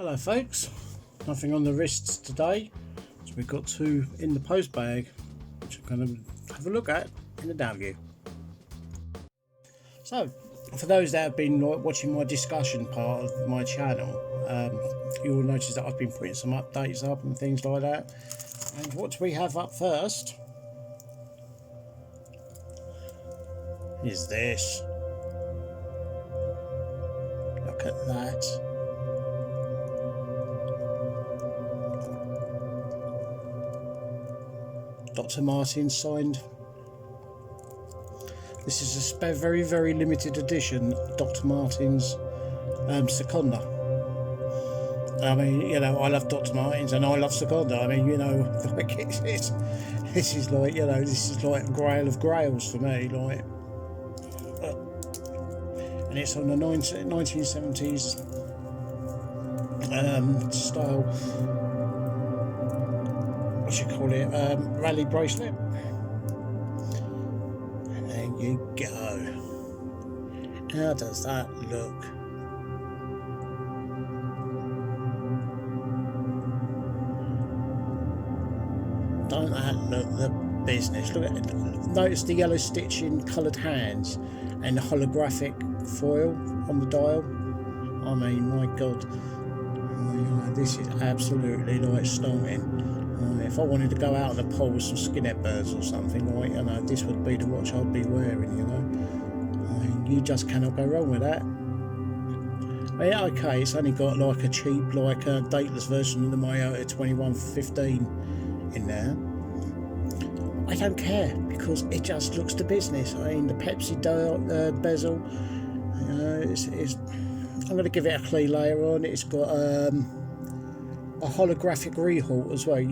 Hello folks, nothing on the wrists today, so we've got two in the post bag which I'm going to have a look at in the down view. So for those that have been watching my discussion part of my channel, you will notice that I've been putting some updates up and things like that. And what we have up first is this. Look at that. Dr Martens signed. This is a very limited edition Dr Martens Sekonda. I mean, you know, I love Dr Martens and I love Sekonda. I mean, you know, like this is like, you know, this is like grail of grails for me, like. And it's on the 1970s style, what you call it, rally bracelet. And there you go. How does that look? Don't that look the business? Look at it. Notice the yellow stitching, coloured hands, and the holographic foil on the dial. I mean, my God, this is absolutely like stunning. If I wanted to go out on the pole with some skinhead birds or something, like, you know, this would be the watch I'd be wearing, you know. I mean, you just cannot go wrong with that. Yeah, okay, it's only got like a cheap, like a dateless version of the Homega 2115 in there. I don't care because it just looks the business. I mean, the Pepsi bezel, I'm going to give it a clay layer on. It's got a holographic rehalt as well.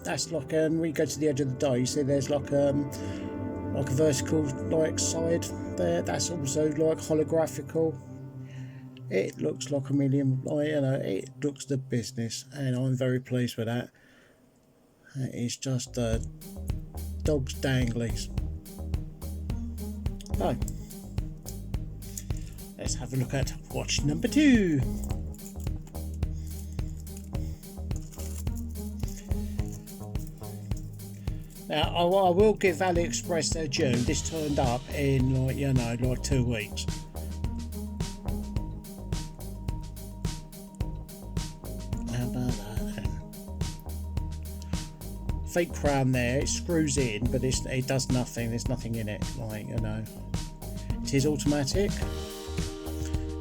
That's like when you go to the edge of the dial, you see there's like a vertical like side there. That's also like holographical. It looks like a million, like, you know, it looks the business, and I'm very pleased with that. It's just dog's danglies. So let's have a look at watch number 2. Now I will give Aliexpress their due. This turned up in like, you know, like 2 weeks. How about that then? Fake crown there, it screws in, but it does nothing. There's nothing in it, like, you know. It is automatic.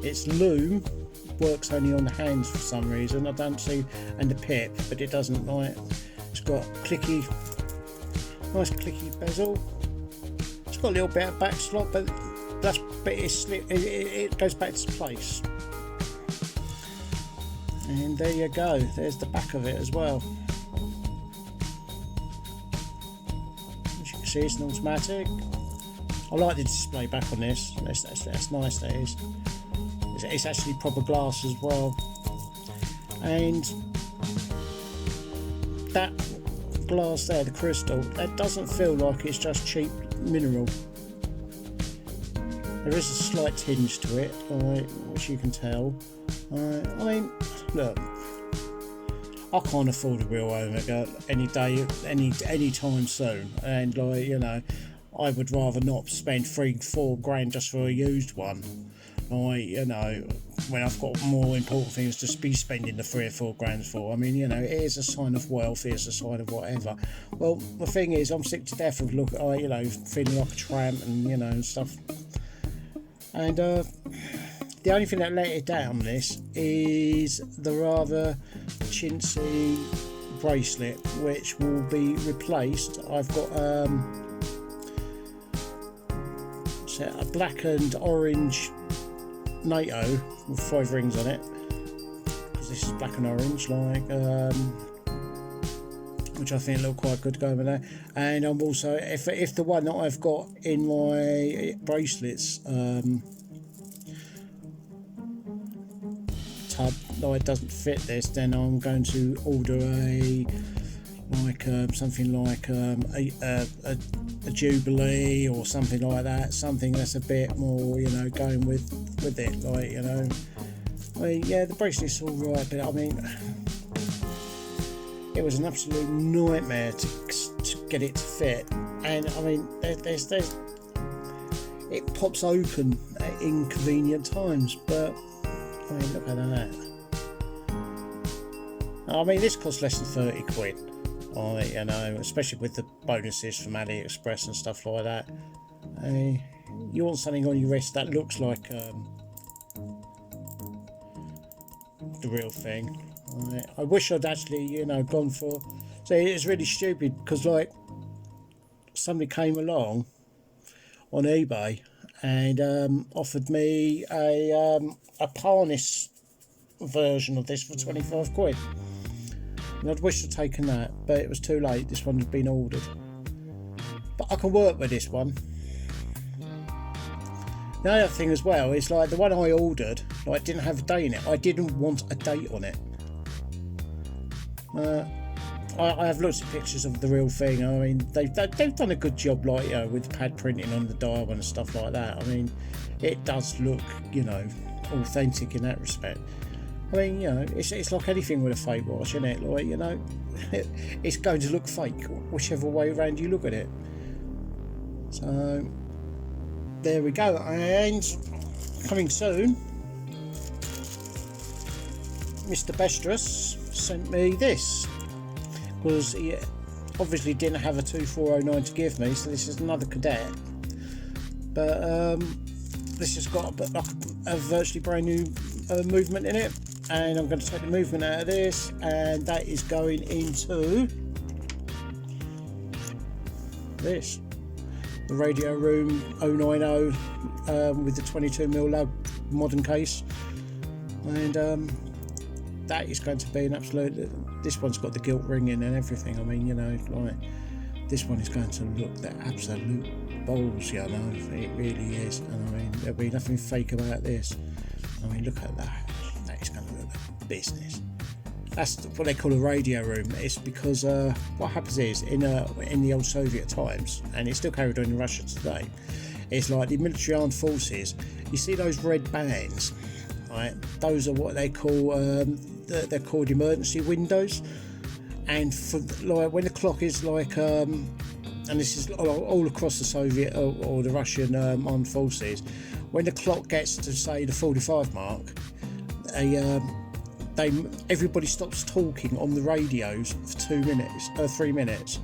Its loom works only on the hands for some reason. I don't see, and the pip, but it doesn't, like. It's got nice clicky bezel. It's got a little bit of back slot, but it goes back to place. And there you go. There's the back of it as well. As you can see, it's an automatic. I like the display back on this. That's nice. That is. It's actually proper glass as well. And that glass there, the crystal, that doesn't feel like it's just cheap mineral. There is a slight tinge to it, which you can tell. I mean, look, I can't afford a real Homega any day, any time soon, and like, you know, I would rather not spend 3-4 grand just for a used one. You know, when I've got more important things to be spending the 3 or 4 grand for. I mean, you know, it is a sign of wealth, it is a sign of whatever. Well, the thing is, I'm sick to death of you know, feeling like a tramp and, you know, and stuff. And the only thing that let it down, this, is the rather chintzy bracelet, which will be replaced. I've got a black and orange NATO with 5 rings on it, because this is black and orange, like, which I think look quite good going with that. And I'm also, if the one that I've got in my bracelets tub, no, it doesn't fit this, then I'm going to order something like a Jubilee or something like that, something that's a bit more, you know, going with it, like, you know. I mean, yeah, the bracelet's all right, but I mean, it was an absolute nightmare to get it to fit. And I mean, there's it pops open at inconvenient times, but I mean, look at that. I mean, this costs less than 30 quid. You know, especially with the bonuses from Aliexpress and stuff like that. You want something on your wrist that looks like the real thing. I wish I'd actually, you know, gone for. So it's really stupid because like somebody came along on eBay and offered me a harness version of this for 25 quid. And I'd wish I'd taken that, but it was too late. This one had been ordered. But I can work with this one. The other thing as well is like the one I ordered, like didn't have a date in it. I didn't want a date on it. I have lots of pictures of the real thing. I mean, they've done a good job, like, you know, with pad printing on the dial and stuff like that. I mean, it does look, you know, authentic in that respect. I mean, you know, it's like anything with a fake watch, isn't it? Like, you know, it's going to look fake whichever way around you look at it. So there we go. And coming soon, Mr. Bestrus sent me this because he obviously didn't have a 2409 to give me, so this is another cadet, but this has got a virtually brand new movement in it, and I'm going to take the movement out of this, and that is going into this, the Radio Room 090 with the 22mm lug modern case, and that is going to be an absolute. This one's got the gilt ring in and everything. I mean, you know, like this one is going to look the absolute balls, you know. It really is, and I mean, there'll be nothing fake about this. I mean, look at that. That is going to look like business. That's what they call a radio room. It's because what happens is in the old Soviet times, and it's still carried on in Russia today. It's like the military armed forces. You see those red bands, right? Those are what they call. They're called emergency windows, and for like when the clock is like and this is all across the Soviet or the Russian armed forces, when the clock gets to say the 45 mark, everybody stops talking on the radios for 3 minutes,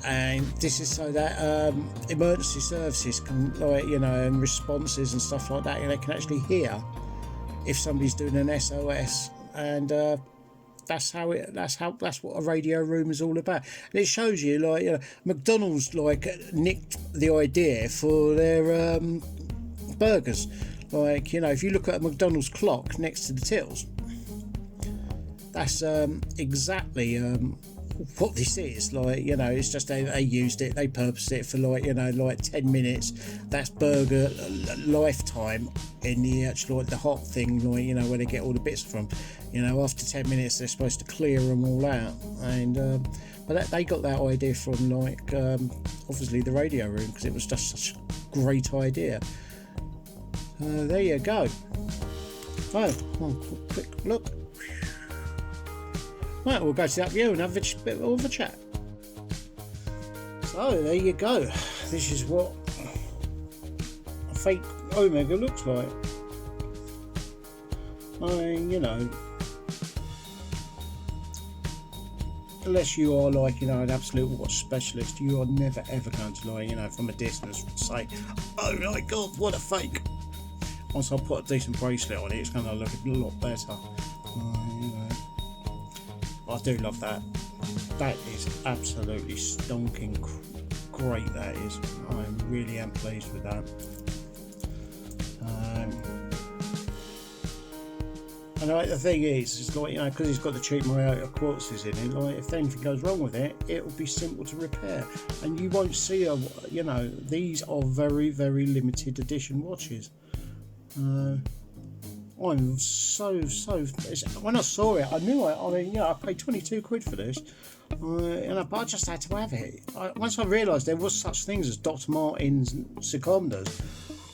and this is so that emergency services can, like, you know, and responses and stuff like that, and they can actually hear if somebody's doing an SOS, and that's what a radio room is all about. And it shows you, like, you know, McDonald's like nicked the idea for their burgers. Like, you know, if you look at a McDonald's clock next to the tills, that's exactly what this is. Like, you know, it's just they used it, they purposed it for, like, you know, like 10 minutes. That's burger lifetime in the actual, like, the hot thing, like, you know, where they get all the bits from. You know, after 10 minutes they're supposed to clear them all out, and but they got that idea from, like, obviously the radio room, because it was just such a great idea. There you go. Oh, quick look. Right, we'll go to that view and have a bit of a chat. So there you go. This is what a fake Homega looks like. I mean, you know, unless you are, like, you know, an absolute watch specialist, you are never ever going to, like, you know, from a distance say, oh my god, what a fake. Once I put a decent bracelet on it, it's going to look a lot better. You know, I do love that. That is absolutely stonking great. That is. I really am pleased with that. And like, the thing is, it's like, you know, because it's got the cheap Myoto quartzes in it, like, if anything goes wrong with it, it will be simple to repair, and you won't see you know, these are very, very limited edition watches. I'm so when I saw it, I knew I mean, you know, I paid 22 quid for this, and I just had to have it. Once I realised there was such things as Dr Martens Sekondas,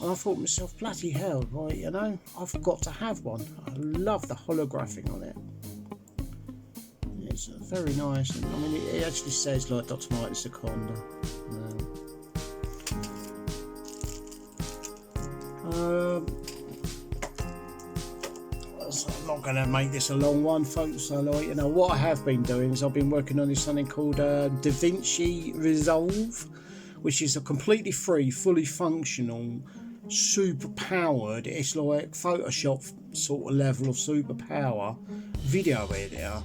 And I thought to myself, bloody hell, right, you know, I've got to have one. I love the holographic on it. It's very nice, and I mean, it actually says like Dr Martens Sekonda. I'm not going to make this a long one, folks. So, like, you know, what I have been doing is I've been working on this something called DaVinci Resolve, which is a completely free, fully functional, super powered. It's like Photoshop sort of level of superpower video editor.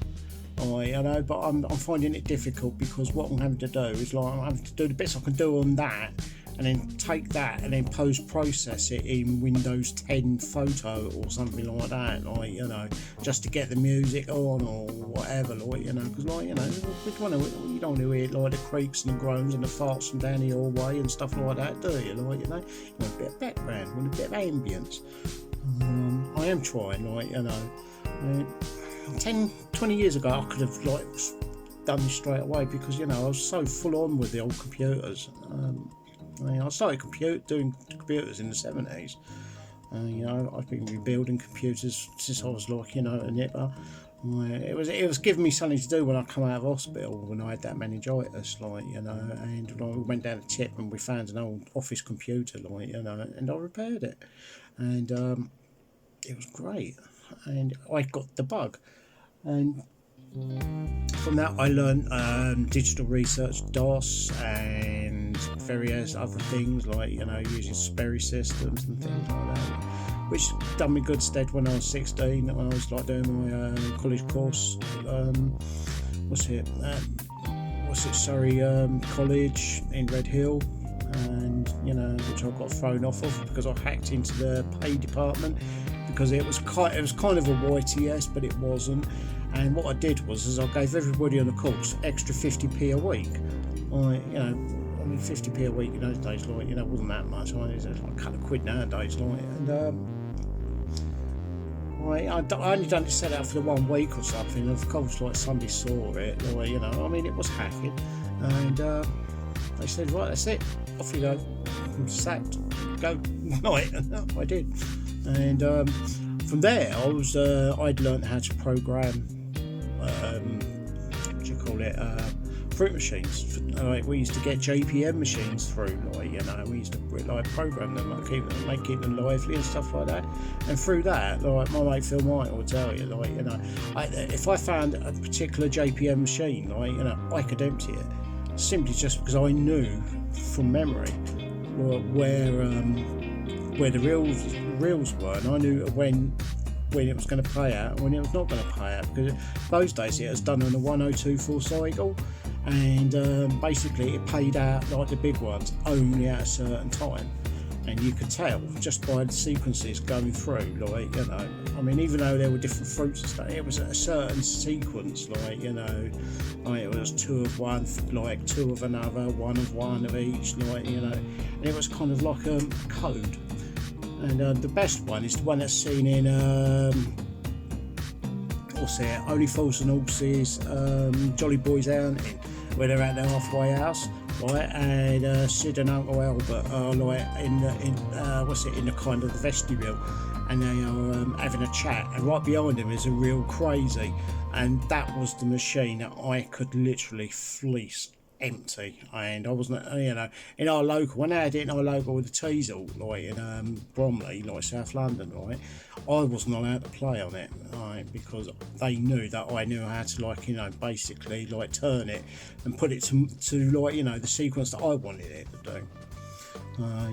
You know, but I'm finding it difficult because what I'm having to do is like I'm having to do the bits I can do on that, and then take that and then post-process it in Windows 10 Photo or something like that, like, you know, just to get the music on or whatever, like, you know, because, like, you know, you don't want to hear like the creaks and the groans and the farts from down your way and stuff like that, do you? Like, you know, you want a bit of background, you want a bit of ambience. I am trying, like, you know, 10, 20 years ago I could have like done this straight away because, you know, I was so full on with the old computers. I mean, I started doing computers in the 70s. You know, I've been rebuilding computers since I was like, you know, a nipper. It was giving me something to do when I come out of hospital when I had that meningitis, like, you know, and like, we went down to Tip and we found an old office computer, like, you know, and I repaired it, and it was great, and I got the bug, and from that I learned digital research, DOS, and various other things like, you know, using Sperry systems and things like that, which done me good stead when I was 16, when I was like doing my college course. Surrey College in Red Hill, and, you know, which I got thrown off of because I hacked into the pay department because it was kind of a YTS, but it wasn't. And what I did was I gave everybody on the course extra 50p a week. You know, I mean, 50p a week in those days, like, you know, wasn't that much. I mean, it's like a couple of quid nowadays, like, and I only done it set out for the 1 week or something. And of course, like, somebody saw it, like, you know, I mean, it was hacking, and they said, right, that's it, off you go, I'm sacked, go. Right, and I did, and from there I'd learned how to program fruit machines. We used to get JPM machines through, like, you know, we used to like program them, like, keep them lively and stuff like that. And through that, like, my mate Phil Martin will tell you, like, you know, if I found a particular JPM machine, like, you know, I could empty it simply just because I knew from memory where the reels were, and I knew when it was going to pay out and when it was not going to pay out, because those days it was done on a 1024 cycle, and basically it paid out, like the big ones, only at a certain time, and you could tell just by the sequences going through, like, you know, I mean, even though there were different fruits and stuff, it was a certain sequence, like, you know, like, it was 2 of one, like 2 of another, 1 of one of each, like, you know, and it was kind of like a code. And the best one is the one that's seen in Only Fools and Horses, Jolly Boys Outing, where they're at their halfway house, right? And Sid and Uncle Albert are like in the kind of the vestibule, and they are having a chat, and right behind them is a real crazy, and that was the machine that I could literally fleece empty. And I wasn't, you know, in our local, when I had it in our local with the Teasel, like in Bromley, like South London, right, I wasn't allowed to play on it, right, because they knew that I knew how to, like, you know, basically like turn it and put it to like, you know, the sequence that I wanted it to do.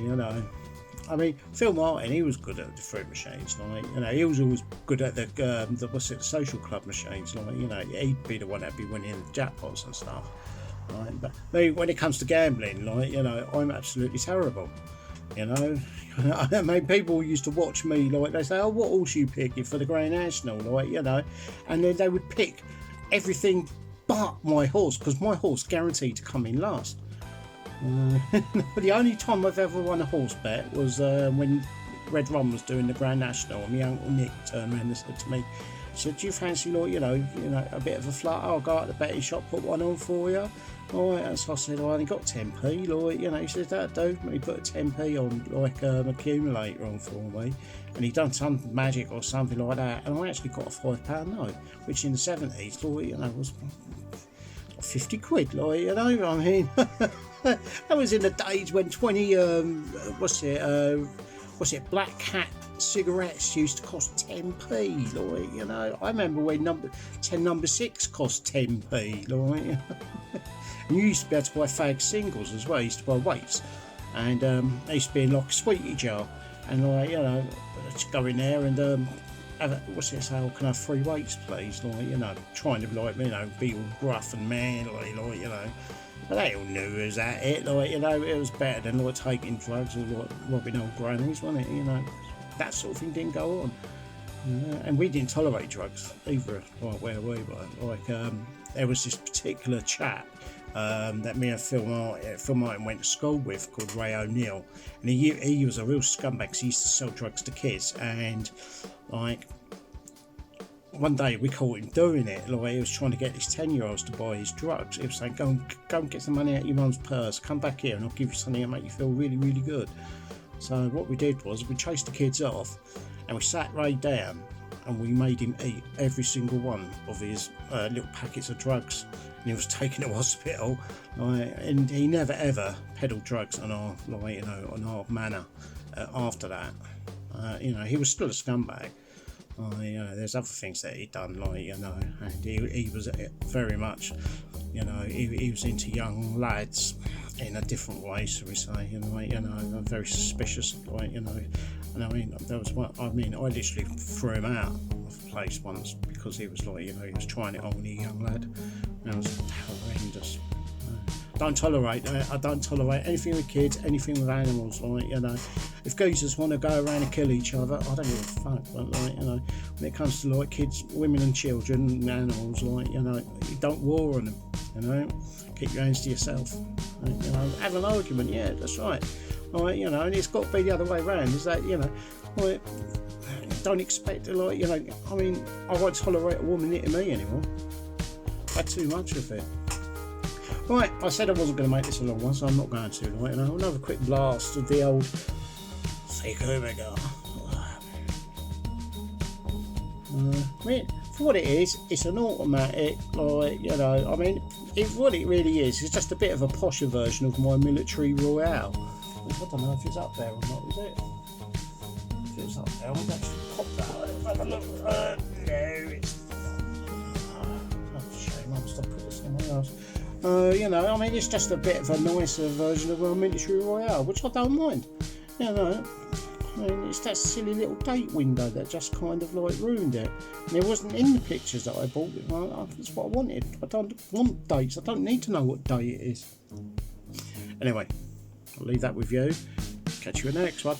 You know, I mean, Phil Martin, he was good at the fruit machines, like, you know, he was always good at the social club machines, like, you know, he'd be the one that'd be winning the jackpots and stuff. Right, but when it comes to gambling, like, you know, I'm absolutely terrible, you know. I mean, people used to watch me, like, they say, oh, what horse you picking for the Grand National, like, you know, and then they would pick everything but my horse, because my horse guaranteed to come in last. The only time I've ever won a horse bet was when Red Rum was doing the Grand National, and my uncle Nick turned around and said to me, He said, do you fancy, like, you know, a bit of a flutter? I'll go out to the betting shop, put one on for you. Alright, and so I said, I only got 10p, like, you know. He said, that'd do. And he put a 10p on, like, an accumulator on for me, and he done some magic or something like that, and I actually got a £5 note, which in the 70s, like, you know, was 50 quid, like, you know. I mean, that was in the days when 20 Black Cat cigarettes used to cost 10p, like, you know. I remember when number 6 cost 10p, like. And you used to be able to buy fag singles as well. You used to buy weights, and they used to be in like a sweetie jar, and like, you know, just go in there and say, oh, can I have 3 weights please, like, you know, trying to, like, you know, be all gruff and manly, like, you know. But they all knew it was at it, like, you know. It was better than, like, taking drugs or, like, robbing old grannies, wasn't it, you know. That sort of thing didn't go on. And we didn't tolerate drugs either, like, where we were. Like, there was this particular chap that me and Phil Marten went to school with, called Ray O'Neill, and he was a real scumbag because he used to sell drugs to kids. And like, one day we caught him doing it. Like, he was trying to get these 10-year-olds to buy his drugs. He was saying, go and get some money out of your mum's purse, come back here and I'll give you something that'll make you feel really, really good. So what we did was we chased the kids off, and we sat Ray down and we made him eat every single one of his little packets of drugs. And he was taken to hospital, and he never ever peddled drugs on our, like, you know, on our manor after that. You know, he was still a scumbag. You know, there's other things that he'd done, like, you know, and he was very much, you know, he was into young lads in a different way, so we say, you know, very suspicious, like, you know. And I mean, there was one, I literally threw him out of the place once because he was, like, you know, he was trying it on a young lad. And it was horrendous. Don't tolerate that. I don't tolerate anything with kids, anything with animals, like, you know. If geezers want to go around and kill each other, I don't give a fuck, but, like, you know, when it comes to, like, kids, women and children and animals, like, you know, you don't war on them, you know. Keep your hands to yourself, you know. Have an argument, yeah, that's right. Like, you know, and it's got to be the other way around, is that, you know, like, don't expect to, like, you know, I mean, I won't tolerate a woman hitting me anymore. I had too much of it. Right, I said I wasn't going to make this a long one, so I'm not going to. Right, and I'll have a quick blast of the old Sekonda. I mean, for what it is, it's an automatic, like, you know, I mean, what it really is just a bit of a posher version of my military royale. I don't know if it's up there or not, is it? If it's up there, I'll actually pop that. Have a look. No, it's... Oh, shame, I must have put this somewhere else. You know, I mean, it's just a bit of a nicer version of a military royale, which I don't mind. You know, I mean, it's that silly little date window that just kind of, like, ruined it. And it wasn't in the pictures that I bought. That's what I wanted. I don't want dates. I don't need to know what day it is. Anyway, I'll leave that with you. Catch you in the next one.